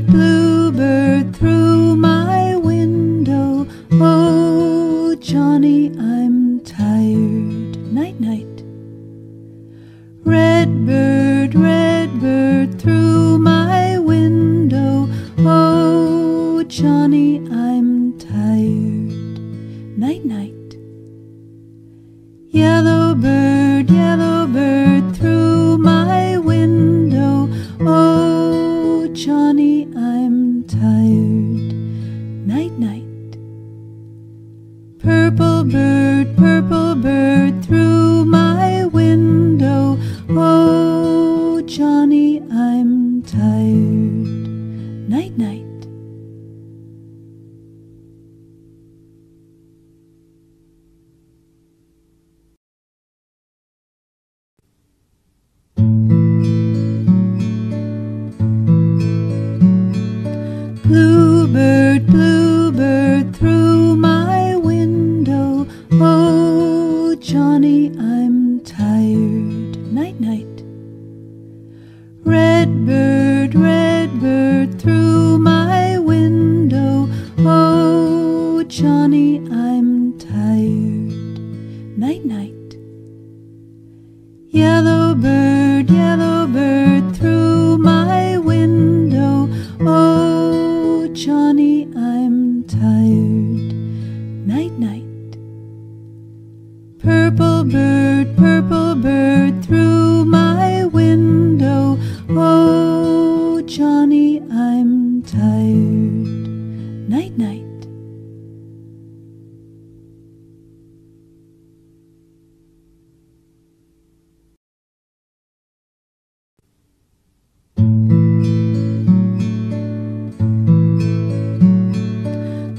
bluebird, through my window. Oh, Johnny, I'm tired. Night, night. Redbird, through my window. Oh, Johnny, I'm tired. Night, night. Yellowbird, through my window. Oh, Johnny, I'm tired. Night, night. Purple bird, through my window. Oh, Johnny, I'm tired. Night, night. Bluebird, through my window. Oh, Johnny, I'm tired. Night, night. Redbird, through my window. Oh, Johnny, I'm tired. Night, night. Yellowbird, through my window. Oh, Johnny, I'm tired. Night, night. Purple bird, through my window. Oh, Johnny, I'm tired. Night, night.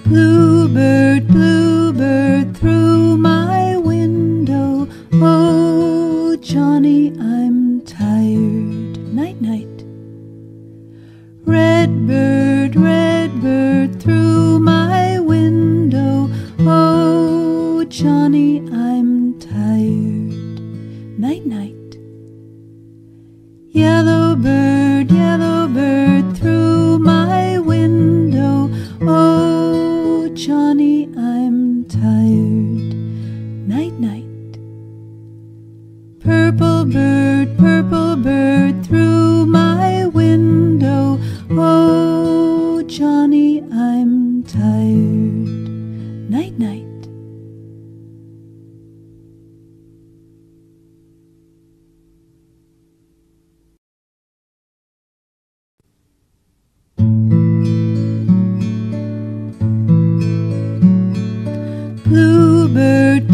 Bluebird, through my window. Oh, Johnny, I'm tired. Night, night. Redbird, through my window. Oh, Johnny, I'm tired. Night, night. Yellowbird, through my window. Oh, Johnny, I'm tired. Night, night. Purple bird, through my window. Oh, Johnny, I'm tired. Night, night. Bluebird,